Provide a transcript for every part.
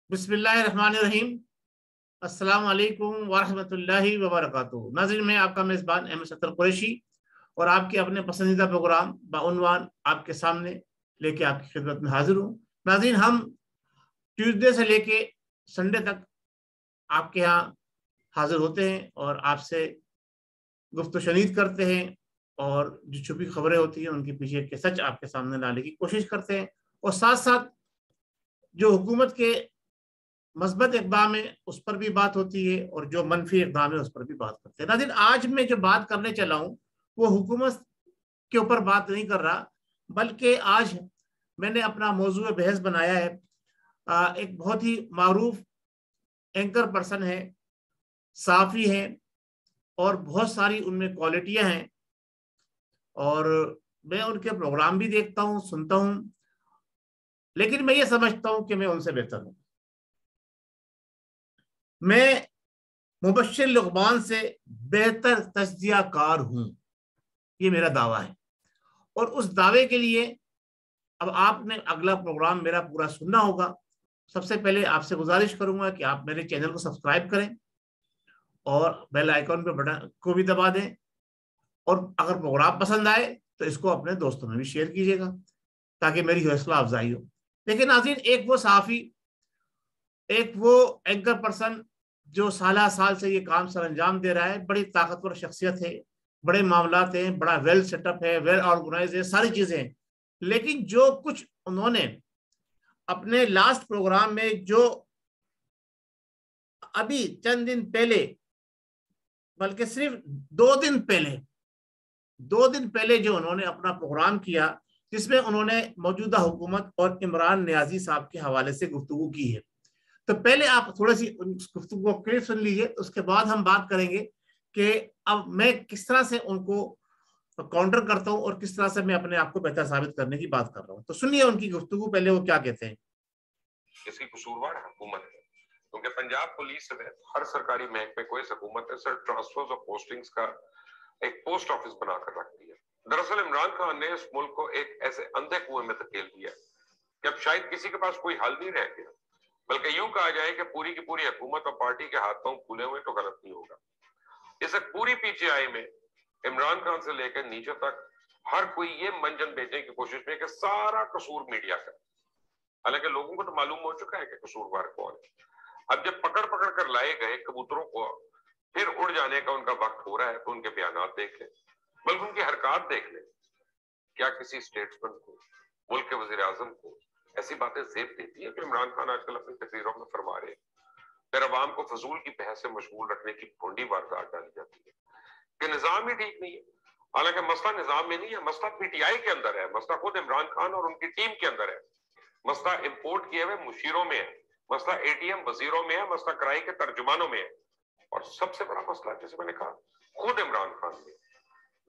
बिस्मिल्लाहिर्रहमानिर्रहीम। अस्सलाम वालेकुम वरहमतुल्लाहि वबरकातुहू। नाज़रीन, मैं आपका मेज़बान अहमद सत्तर कुरैशी और आपके अपने पसंदीदा प्रोग्राम बाउनवान आपके सामने लेके आपकी खिदमत में हाजिर हूँ। नाज़रीन, हम ट्यूसडे से लेके संडे तक आपके यहाँ हाजिर होते हैं और आपसे गुफ्तगू शनीद करते हैं और जो छुपी खबरें होती हैं उनके पीछे के सच आपके सामने लाने की कोशिश करते हैं और साथ साथ जो हुकूमत के मस्बत इक़दाम है उस पर भी बात होती है और जो मनफी इक़दाम है उस पर भी बात करते हैं। नाज़रीन, आज मैं जो बात करने चला हूँ वो हुकूमत के ऊपर बात नहीं कर रहा, बल्कि आज मैंने अपना मौजूद बहस बनाया है। एक बहुत ही मारूफ एंकर पर्सन है, साफ़ी है और बहुत सारी उनमें क्वालिटियाँ हैं और मैं उनके प्रोग्राम भी देखता हूँ, सुनता हूँ, लेकिन मैं ये समझता हूँ कि मैं उनसे बेहतर हूँ। मैं मुबश्शिर लुक़मान से बेहतर तज्ज़िया कार हूं, ये मेरा दावा है। और उस दावे के लिए अब आपने अगला प्रोग्राम मेरा पूरा सुनना होगा। सबसे पहले आपसे गुजारिश करूंगा कि आप मेरे चैनल को सब्सक्राइब करें और बेल आइकॉन पे बटन को भी दबा दें और अगर प्रोग्राम पसंद आए तो इसको अपने दोस्तों में भी शेयर कीजिएगा ताकि मेरी हौसला अफजाई हो। लेकिन नाज़रीन, एक वो साफ़ी, एक वो एंकर पर्सन जो साल साल से ये काम सर अंजाम दे रहा है, बड़ी ताकतवर शख्सियत है, बड़े मामलात हैं, बड़ा वेल सेटअप है, वेल ऑर्गेनाइज है, सारी चीजें हैं। लेकिन जो कुछ उन्होंने अपने लास्ट प्रोग्राम में, जो अभी चंद दिन पहले, बल्कि सिर्फ 2 दिन पहले जो उन्होंने अपना प्रोग्राम किया, जिसमें उन्होंने मौजूदा हुकूमत और इमरान नियाजी साहब के हवाले से गुफ्तगू की है, तो पहले आप थोड़ी सी गुफ्तगू को क्लियर सुन लीजिए, उसके बाद हम बात करेंगे कि अब मैं किस तरह से उनको काउंटर करता हूं और किस तरह से मैं अपने आप को बेहतर साबित करने की बात कर रहा हूं। तो सुनिए उनकी गुफ्तगू, पहले वो क्या कहते हैं। इसकी कसूरवार हुकूमत है, क्योंकि पंजाब पुलिस समेत हर सरकारी महकमे को इस हुकूमत ने सिर्फ ट्रांसफर्स और पोस्टिंग्स का एक पोस्ट ऑफिस बनाकर रख दिया। दरअसल इमरान खान ने इस मुल्क को एक ऐसे अंधे कुएं में धकेल दिया कि अब शायद किसी के पास कोई हल नहीं रह गया, बल्कि यूं कहा जाए कि पूरी की पूरी हुकूमत और पार्टी के हाथ पांव फूले हुए तो गलत नहीं होगा। इस पूरी पीटीआई में इमरान खान से लेकर नीचे तक हर कोई ये मंजन बेचने की कोशिश में कि सारा कसूर मीडिया का, हालांकि लोगों को तो मालूम हो चुका है कि कसूरवार कौन है। अब जब पकड़ पकड़ कर लाए गए कबूतरों को फिर उड़ जाने का उनका वक्त हो रहा है, तो उनके बयानात देख ले, बल्कि उनकी हरकत देख ले। क्या किसी स्टेट्समैन को, मुल्क के वजीर आजम को ऐसी बातें जेब देती है जो इमरान खान आजकल अपनी तकरीरों में फरमा रहे हैं? फिर अवाम को फजूल की बहस से मशगूल रखने की भोंडी वारदात डाली जाती है कि निजाम ही ठीक नहीं है। हालांकि मसला निजाम में नहीं है, मसला पीटीआई के अंदर है, मसला खुद इमरान खान और उनकी टीम के अंदर है, मसला इंपोर्ट किए हुए मुशीरों में है, मसला एटीएम वजीरों में है, मसला कराई के तर्जुमानों में है, और सबसे बड़ा मसला, जैसे मैंने कहा, खुद इमरान खान में,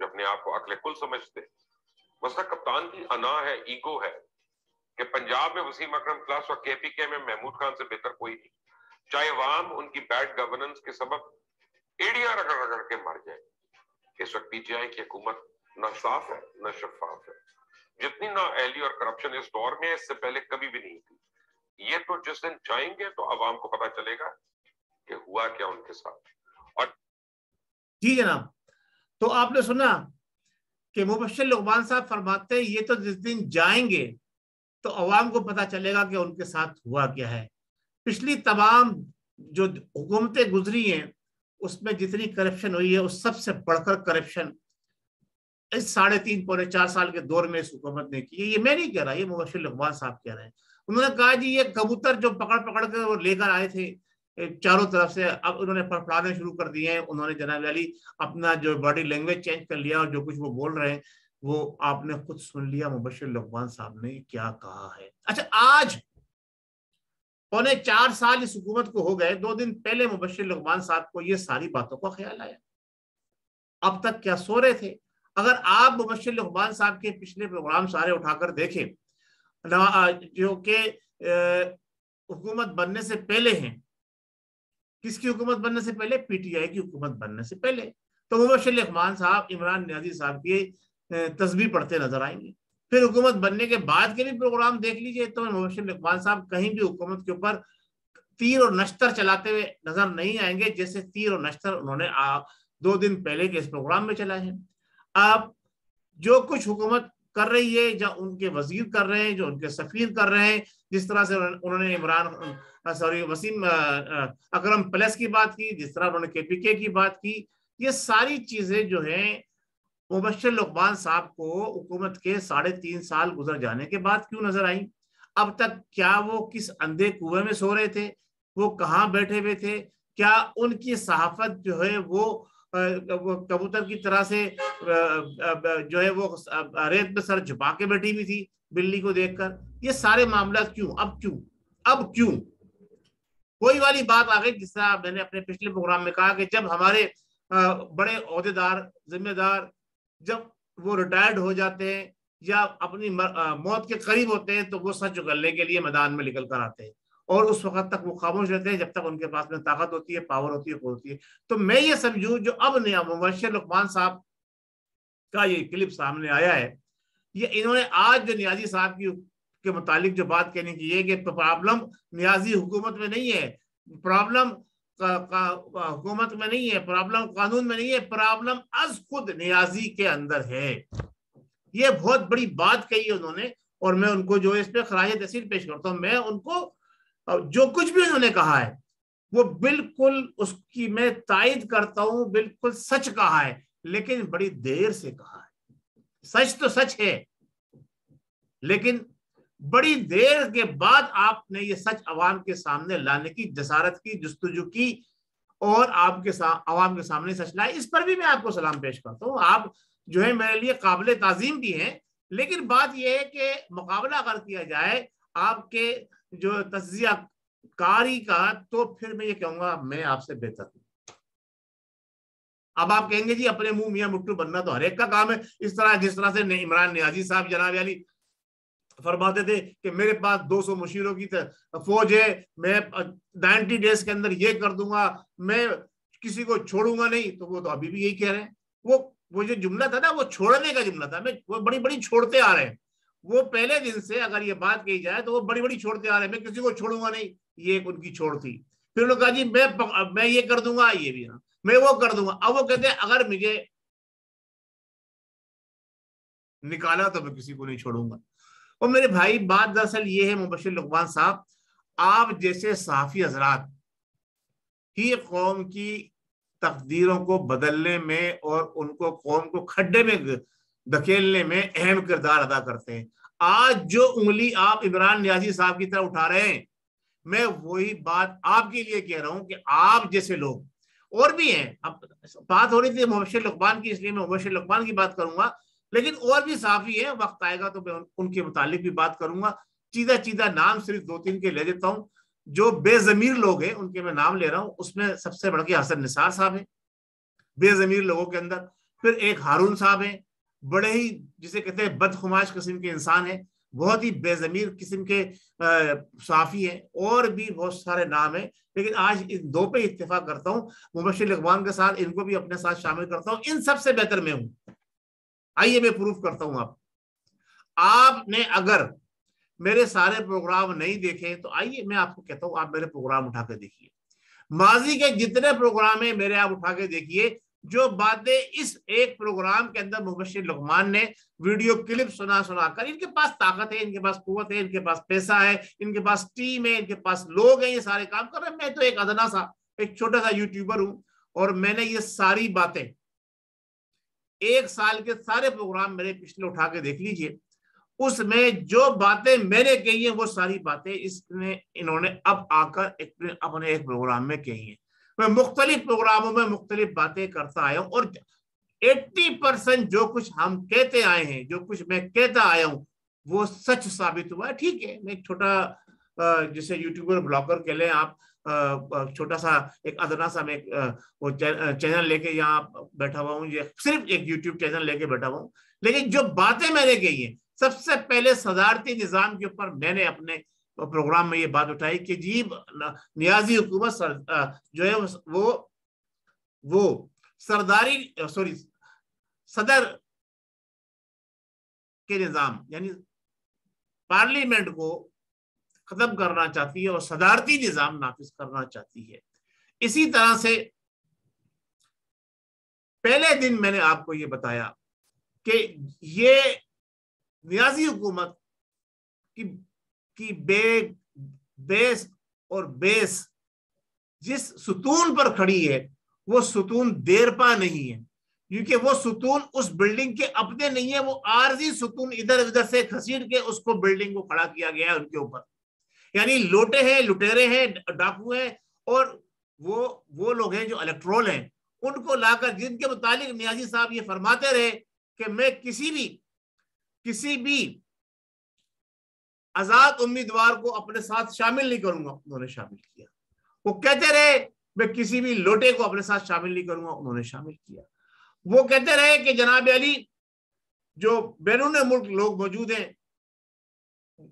जो अपने आप को अक्ल कुल समझते। मसला कप्तान की अना है, ईगो है कि पंजाब में वसीम अकरम क्लास और केपीके में महमूद खान से बेहतर कोई नहीं, चाहे अवाम उनकी बैड गवर्नेंस के सबब एड़ियां रगड़ रगड़ के मर जाए। इस वक्त पीटीआई की हुकूमत न साफ है न शफाफ है। जितनी नाअहली और करप्शन इस दौर में इससे पहले कभी भी नहीं थी। ये तो जिस दिन जाएंगे तो अवाम को पता चलेगा कि हुआ क्या उनके साथ। और जी जनाब, तो आपने सुना कि मुबश्शिर लुक़मान साहब फरमाते हैं ये तो जिस दिन जाएंगे तो अवाम को पता चलेगा कि उनके साथ हुआ क्या है। पिछली तमाम जो हुकूमतें गुजरी हैं उसमें जितनी करप्शन हुई है, उस सबसे बढ़कर करप्शन इस 3.5-4 साल के दौर में इस हुकूमत ने की है। ये मैं नहीं कह रहा, ये मुबश्शिर लुक़मान साहब कह रहे हैं। उन्होंने कहा जी ये कबूतर जो पकड़ पकड़ कर वो लेकर आए थे चारों तरफ से, अब उन्होंने फड़फड़ाने शुरू कर दिए हैं। उन्होंने जनाब अली अपना जो बॉडी लैंग्वेज चेंज कर लिया और जो कुछ वो बोल रहे हैं वो आपने खुद सुन लिया मुबश्शिर लुक़मान साहब ने क्या कहा है। अच्छा, आज 4.25 साल इस हुकूमत को हो गए, 2 दिन पहले मुबश्शिर लुक़मान साहब को ये सारी बातों का ख्याल आया। अब तक क्या सो रहे थे? अगर आप मुबश्शिर लुक़मान साहब के पिछले प्रोग्राम सारे उठाकर देखें जो कि हुकूमत बनने से पहले हैं, किसकी हुकूमत बनने से पहले? पीटीआई की हुकूमत बनने से पहले। तो मुबश्शिर लुक़मान साहब इमरान नियाज़ी साहब की तस्बीह पढ़ते नजर आएंगे। फिर हुकूमत बनने के बाद के भी प्रोग्राम देख लीजिए तो मुबश्शिर लुक़मान साहब कहीं भी हुकूमत के ऊपर तीर और नश्तर चलाते हुए नजर नहीं आएंगे जैसे तीर और नश्तर उन्होंने 2 दिन पहले के इस प्रोग्राम में चलाए हैं। अब जो कुछ हुकूमत कर रही है, जो उनके वजीर कर रहे हैं, जो उनके सफीर कर रहे हैं, जिस तरह से उन्होंने वसीम अकरम प्लस की बात की, जिस तरह उन्होंने KPK की बात की, ये सारी चीजें जो हैं मुबश्शिर लुकमान साहब को हुकूमत के 3.5 साल गुजर जाने के बाद क्यों नजर आई? अब तक क्या वो किस अंधे कुएं में सो रहे थे? वो कहाँ बैठे हुए थे? क्या उनकी सहाफत जो है वो कबूतर की तरह से जो है वो रेत में सर झुका के बैठी हुई थी बिल्ली को देखकर? ये सारे मामला क्यों? अब क्यों? कोई वाली बात आ गई, जिस तरह मैंने अपने पिछले प्रोग्राम में कहा कि जब हमारे बड़े ओहदेदार, जिम्मेदार, जब वो रिटायर्ड हो जाते हैं या अपनी मौत के करीब होते हैं तो वो सच उगलने के लिए मैदान में निकल कर आते हैं, और उस वक्त तक वो खामोश रहते हैं जब तक उनके पास में ताकत होती है, पावर होती है, होती है। तो मैं ये समझूं जो अब नया मुबश्शिर लुकमान साहब का ये क्लिप सामने आया है, ये इन्होंने आज जो नियाजी साहब के मुतालिक जो बात कहने की है कि प्रॉब्लम नियाजी हुकूमत में नहीं है, प्रॉब्लम हुकूमत में नहीं है, प्रॉब्लम कानून में नहीं है, प्रॉब्लम अज खुद नियाजी के अंदर है। ये बहुत बड़ी बात कही है उन्होंने, और मैं उनको जो इस पे खराज तहसील पेश करता हूँ। मैं उनको जो कुछ भी उन्होंने कहा है वो बिल्कुल उसकी मैं तायद करता हूँ, बिल्कुल सच कहा है, लेकिन बड़ी देर से कहा है। सच तो सच है, लेकिन बड़ी देर के बाद आपने ये सच अवाम के सामने लाने की जसारत की, जुस्तजू की, और आपके अवाम के सामने सच लाए। इस पर भी मैं आपको सलाम पेश करता हूँ। आप जो है मेरे लिए काबिल ताजीम भी हैं, लेकिन बात यह है कि मुकाबला अगर किया जाए आपके जो तज्जिया कारी का, तो फिर मैं ये कहूंगा मैं आपसे बेहतर हूं। अब आप कहेंगे जी अपने मुंह मियां मुट्ठू बनना तो हर एक का काम है, इस तरह जिस तरह से इमरान नियाजी साहब जनाब वाली फरमाते थे कि मेरे पास 200 मुशीरों की फौज है, मैं 90 डेज के अंदर ये कर दूंगा, मैं किसी को छोड़ूंगा नहीं। तो वो तो अभी भी यही कह रहे हैं। वो जो जुमला था ना, वो छोड़ने का जुमला था। वो बड़ी बड़ी छोड़ते आ रहे हैं। वो पहले दिन से अगर ये बात कही जाए तो वो बड़ी बड़ी छोड़ते आ रहे हैं, मैं किसी को छोड़ूंगा नहीं, ये एक उनकी छोड़ थी। फिर उन्होंने कहा जी मैं ये कर दूंगा, ये भी ना, मैं वो कर दूंगा। अब वो कहते हैं अगर मुझे निकाला तो मैं किसी को नहीं छोड़ूंगा। और मेरे भाई बात दरअसल ये है मुबश्शिर लुकमान साहब, आप जैसे सहाफी हजरात ही कौम की तकदीरों को बदलने में और उनको कौम को खड्डे में धकेलने में अहम किरदार अदा करते हैं। आज जो उंगली आप इमरान नियाजी साहब की तरफ उठा रहे हैं, मैं वही बात आपके लिए कह रहा हूं कि आप जैसे लोग और भी हैं। अब बात हो रही थी मुबश्शिर लुकमान की, इसलिए मैं मुबश्शिर लुकमान की बात करूंगा, लेकिन और भी साफी है, वक्त आएगा तो मैं उनके मुतालिक भी बात करूंगा। चीदा चीदा नाम सिर्फ 2-3 के ले देता हूं। जो बेजमीर लोग हैं उनके मैं नाम ले रहा हूं, उसमें सबसे बढ़ के हसन निसार साहब है बेजमीर लोगों के अंदर। फिर एक हारून साहब है, बड़े ही जिसे कहते हैं बदखुमाश किस्म के इंसान है, बहुत ही बेजमीर किस्म के साफी है। और भी बहुत सारे नाम है, लेकिन आज इन 2 पे इत्तेफाक करता हूँ। मुबश्शिर लुकमान के साथ इनको भी अपने साथ शामिल करता हूँ। इन सबसे बेहतर मैं हूं। आइए मैं प्रूफ करता हूं। आपने अगर मेरे सारे प्रोग्राम नहीं देखे तो आइए मैं आपको कहता हूं, आप मेरे प्रोग्राम उठा के देखिए। माजी के जितने प्रोग्राम है मेरे आप उठा के देखिए। जो बातें इस एक प्रोग्राम के अंदर मुबश्शिर लुकमान ने वीडियो क्लिप सुनाकर, इनके पास ताकत है, इनके पास कुव्वत है, इनके पास पैसा है, इनके पास टीम है, इनके पास लोग हैं, ये सारे काम कर रहे हैं। मैं तो एक अदना सा एक छोटा सा यूट्यूबर हूं, और मैंने ये सारी बातें 1 साल के सारे प्रोग्राम मेरे पिछले उठा के देख लीजिए। उसमें जो बातें मैंने कही है वो सारी बातें इन्होंने अब आकर अपने एक प्रोग्राम में कही है। मैं मुख्तलिफ प्रोग्रामों में मुख्तलिफ बातें करता आया हूं, और 80% जो कुछ हम कहते आए हैं, जो कुछ मैं कहता आया हूं, वो सच साबित हुआ है। ठीक है, मैं एक छोटा जिसे यूट्यूबर ब्लॉगर कह लें आप, छोटा सा एक अदना सा मैं वो चैनल लेके यहाँ बैठा हुआ हूँ, ये सिर्फ एक यूट्यूब चैनल लेके बैठा हुआ हूँ। लेकिन जो बातें मैंने कही हैं, सबसे पहले सदारती निजाम के ऊपर मैंने अपने प्रोग्राम में ये बात उठाई कि जी नियाजी हुकूमत जो है वो सदर के निजाम, यानी पार्लियामेंट को ختم کرنا چاہتی ہے اور صدارتی نظام نافذ کرنا چاہتی ہے۔ اسی طرح سے پہلے دن میں نے آپ کو یہ بتایا کہ یہ نیازی حکومت کی بیس اور بیس جس ستون پر کھڑی ہے وہ ستون دیر پا نہیں ہے، کیونکہ وہ ستون اس بلڈنگ کے اپنے نہیں ہے، وہ عارضی ستون ادھر ادھر سے کھسیڑ کے اس کو بلڈنگ کو کھڑا کیا گیا ہے ان کے اوپر۔ یعنی لوٹے ہیں، لٹیرے ہیں، ڈاکو ہیں، اور وہ لوگ ہیں جو الیکٹرول ہیں، ان کو لا کر، جن کے متعلق نیازی صاحب یہ فرماتے رہے کہ میں کسی بھی آزاد امیدوار کو اپنے ساتھ شامل نہیں کروں گا، انہوں نے شامل کیا۔ وہ کہتے رہے میں کسی بھی لوٹے کو اپنے ساتھ شامل نہیں کروں گا، انہوں نے شامل کیا۔ وہ کہتے رہے کہ جناب علی جو بیرون ملک لوگ موجود ہیں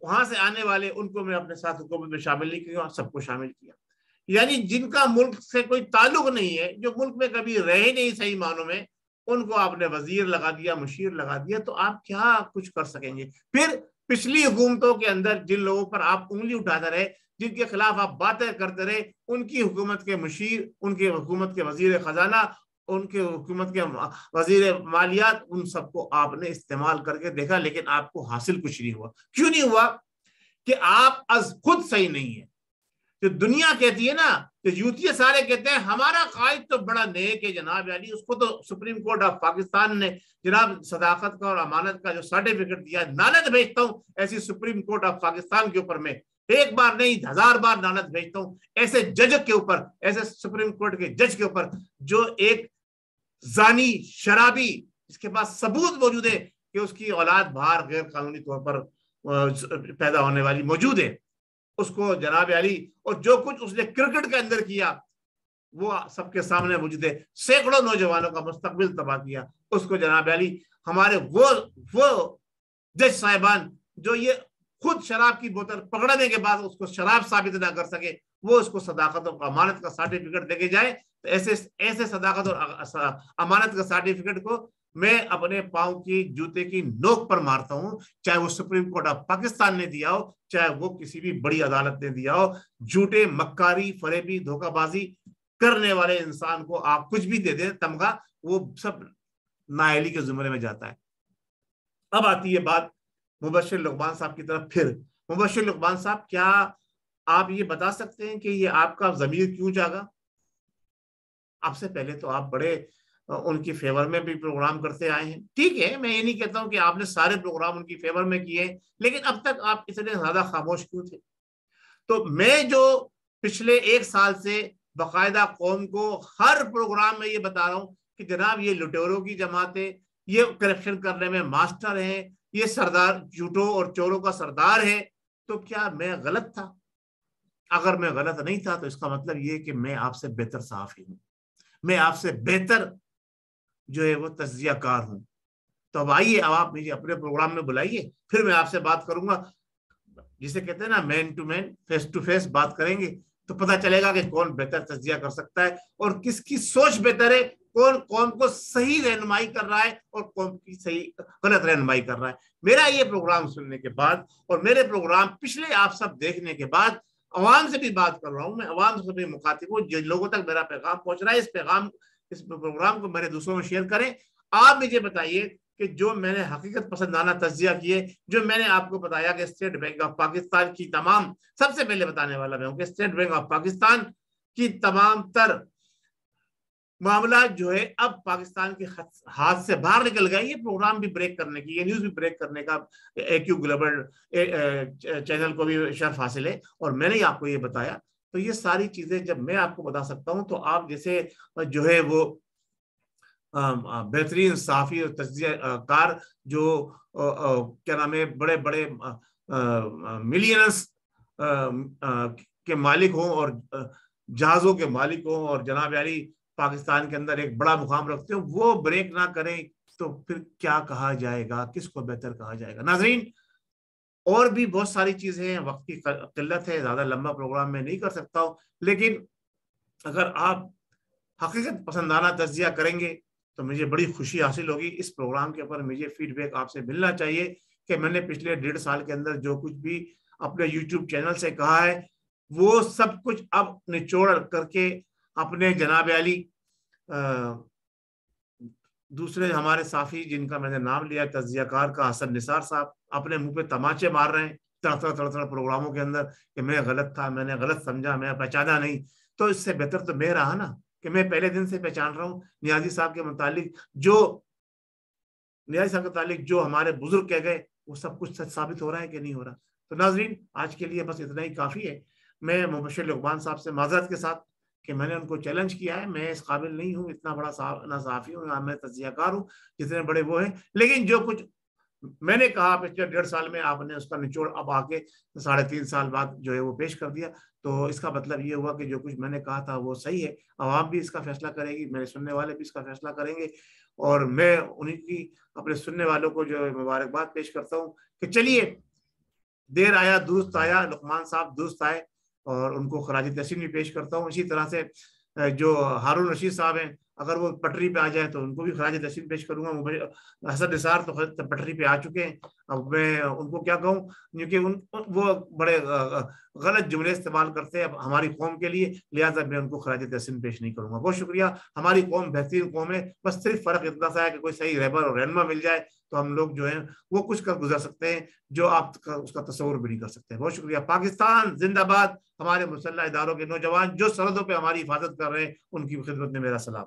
وہاں سے آنے والے، ان کو میں اپنے ساتھ حکومت میں شامل نہیں کیا، سب کو شامل کیا۔ یعنی جن کا ملک سے کوئی تعلق نہیں ہے، جو ملک میں کبھی رہے نہیں صحیح معنوں میں، ان کو آپ نے وزیر لگا دیا، مشیر لگا دیا، تو آپ کیا کچھ کر سکیں گے؟ پھر پچھلی حکومتوں کے اندر جن لوگوں پر آپ انگلی اٹھاتے رہے، جن کے خلاف آپ باتیں کرتے رہے، ان کی حکومت کے مشیر، ان کی حکومت کے وزیر خزانہ، ان کے حکومت کے وزیر مالیات، ان سب کو آپ نے استعمال کر کے دیکھا، لیکن آپ کو حاصل کچھ نہیں ہوا۔ کیوں نہیں ہوا؟ کہ آپ از خود صحیح نہیں ہے۔ جو دنیا کہتی ہے نا، کہ یوتھی سارے کہتے ہیں ہمارا قائد تو بڑا نیک ہے جناب علی، اس کو تو سپریم کورٹ آف پاکستان نے جناب صداقت کا اور امانت کا جو سرٹیفکیٹ دیا ہے، لعنت بھیجتا ہوں ایسی سپریم کورٹ آف پاکستان کے اوپر، میں ایک بار نہیں 1000 بار لعنت بھیجتا ہوں ایسے جج کے اوپر، ایسے سپریم کورٹ کے جج کے اوپر جو ایک زانی، شرابی، جس کے پاس ثبوت موجود ہے کہ اس کی اولاد باہر غیر قانونی طور پر پیدا ہونے والی موجود ہے، اس کو جناب علی، اور جو کچھ اس نے کرکٹ کے اندر کیا وہ سب کے سامنے موجود ہے، سینکڑوں نوجوانوں کا مستقبل تباہ کیا، اس کو جناب علی ہمارے وہ جج صاحبان جو یہ خود شراب کی بوتل پکڑنے کے بعد اس کو شراب ثابت نہ کر سکے، وہ اس کو صداقت اور امانت کا سرٹیفکیٹ دے کے جائے، تو ایسے صداقت اور امانت کا سرٹیفکیٹ کو میں اپنے پاؤں کی جوتے کی نوک پر مارتا ہوں، چاہے وہ سپریم کورٹ آف پاکستان نے دیا ہو، چاہے وہ کسی بھی بڑی عدالت نے دیا ہو۔ جھوٹے، مکاری، فریبی، دھوکہ بازی کرنے والے انسان کو آپ کچھ بھی دے دیں تمغہ، وہ سب نااہلی کے زمرے میں جاتا ہے۔ اب آتی ہے بات مبشر لقمان صاحب کی طرف۔ پھر مبشر لقمان صاحب، کیا آپ یہ بتا سکتے ہیں کہ یہ آپ کا ضمیر کیوں جاگا؟ آپ سے پہلے تو آپ بڑے ان کی فیور میں بھی پروگرام کرتے آئے ہیں، ٹھیک ہے، میں یہ نہیں کہتا ہوں کہ آپ نے سارے پروگرام ان کی فیور میں کیے، لیکن اب تک آپ اتنے زیادہ خاموش کیوں تھے؟ تو میں جو پچھلے 1 سال سے باقاعدہ قوم کو ہر پروگرام میں یہ بتا رہا ہوں کہ جناب یہ لٹوروں کی جماعت ہے، یہ کرپشن کرنے میں ماسٹر ہیں، یہ سردار جھوٹوں اور چوروں کا سردار ہے، تو کیا میں غلط تھا؟ اگر میں غلط نہیں تھا تو اس کا مطلب یہ کہ میں آپ سے بہتر صحافی ہوں، میں آپ سے بہتر جو ہے وہ تجزیہ کار ہوں۔ تو اب آئیے، اب آپ مجھے اپنے پروگرام میں بلائیے، پھر میں آپ سے بات کروں گا، جسے کہتے ہیں نا man to man, face to face بات کریں گے تو پتہ چلے گا کہ کون بہتر تجزیہ کر سکتا ہے اور کس کی سوچ بہتر ہے، کون قوم کو صحیح رہنمائی کر رہا ہے اور قوم کی صحیح غلط رہنمائی کر رہا ہے۔ میرا یہ پروگرام سننے کے بعد اور میرے پروگرام پچھلے آپ سب دیکھنے کے بعد عوام سے بھی بات کر رہا ہوں، میں عوام سے بھی مخاطب ہوں، جن لوگوں تک میرا پیغام پہنچ رہا ہے اس پروگرام کو میرے دوستوں میں شیئر کریں۔ آپ مجھے بتائیے کہ جو میں نے حقیقت پسندانہ تجزیہ کیے، جو میں نے آپ کو بتایا کہ اسٹیٹ بینک آف پاکستان کی تمام، سب سے پہلے بتانے والا میں ہوں کہ اسٹیٹ بینک آف پاکستان کی تمام تر معاملات جو ہے اب پاکستان کے ہاتھ سے باہر نکل گئے۔ یہ پروگرام بھی بریک کرنے کی، یہ نیوز بھی بریک کرنے کا AQ گلوبل چینل کو بھی شرف حاصل ہے، اور میں نے آپ کو یہ بتایا۔ تو یہ ساری چیزیں جب میں آپ کو بتا سکتا ہوں تو آپ جیسے جو ہے وہ بہترین صحافی اور تجزیہ کار جو کیا نام ہے بڑے بڑے ملینرز کے مالک ہوں اور جہازوں کے مالک ہوں اور جناب علی پاکستان کے اندر ایک بڑا مقام رکھتے ہوں، وہ بریک نہ کریں تو پھر کیا کہا جائے گا، کس کو بہتر کہا جائے گا؟ ناظرین، اور بھی بہت ساری چیزیں ہیں، وقت کی قلت ہے، زیادہ لمبا پروگرام میں نہیں کر سکتا ہوں، لیکن اگر آپ حقیقت پسندانہ تجزیہ کریں گے تو مجھے بڑی خوشی حاصل ہوگی۔ اس پروگرام کے اوپر مجھے فیڈ بیک آپ سے ملنا چاہیے کہ میں نے پچھلے 1.5 سال کے اندر جو کچھ بھی اپنے یوٹیوب چینل سے کہا ہے وہ سب کچھ اب نچوڑ کر کے اپنے جناب علی دوسرے ہمارے صافی جن کا میں نے نام لیا تجزیہ کار کا حسن نثار صاحب اپنے منہ پہ تماچے مار رہے ہیں تڑ پروگراموں کے اندر کہ میں غلط تھا, میں نے غلط سمجھا, میں پہچانا نہیں. تو اس سے بہتر تو میں رہا نا کہ میں پہلے دن سے پہچان رہا ہوں نیازی صاحب کے متعلق جو ہمارے بزرگ کہہ گئے وہ سب کچھ سچ ثابت ہو رہا ہے کہ نہیں ہو رہا. تو ناظرین آج کے لیے بس اتنا ہی کافی ہے. میں مبشر لقمان صاحب سے معذرت کے ساتھ کہ میں نے ان کو چیلنج کیا ہے, میں اس قابل نہیں ہوں, اتنا بڑا نہ صحافی ہوں, میں تجزیہ کار ہوں جتنے بڑے وہ ہیں, لیکن جو کچھ میں نے کہا پچھلے 1.5 سال میں آپ نے اس کا نچوڑ اب آ کے 3.5 سال بعد جو ہے وہ پیش کر دیا. تو اس کا مطلب یہ ہوا کہ جو کچھ میں نے کہا تھا وہ صحیح ہے. عوام بھی اس کا فیصلہ کرے گی, میرے سننے والے بھی اس کا فیصلہ کریں گے, اور میں انہیں کی اپنے سننے والوں کو جو مبارکباد پیش کرتا ہوں کہ چلیے دیر آیا درست آیا, لقمان صاحب درست آئے, اور ان کو خراج تحسین بھی پیش کرتا ہوں. اسی طرح سے جو ہارون رشید صاحب ہیں اگر وہ پٹری پہ آ جائیں تو ان کو بھی خراج تحسین پیش کروں گا. حسن نثار تو پٹری پہ آ چکے ہیں, اب میں ان کو کیا کہوں, کیونکہ وہ بڑے غلط جملے استعمال کرتے ہیں ہماری قوم کے لیے, لہٰذا میں ان کو خراج تحسین پیش نہیں کروں گا. بہت شکریہ. ہماری قوم بہترین قوم ہے, بس صرف فرق اتنا سا ہے کہ کوئی صحیح رہبر اور رہنما مل جائے تو ہم لوگ جو ہیں وہ کچھ کر گزر سکتے ہیں جو آپ اس کا تصور بھی نہیں کر سکتے. بہت شکریہ. پاکستان زندہ باد. ہمارے مسلح اداروں کے نوجوان جو سرحدوں پہ ہماری حفاظت کر رہے ہیں ان کی خدمت میں میرا سلام.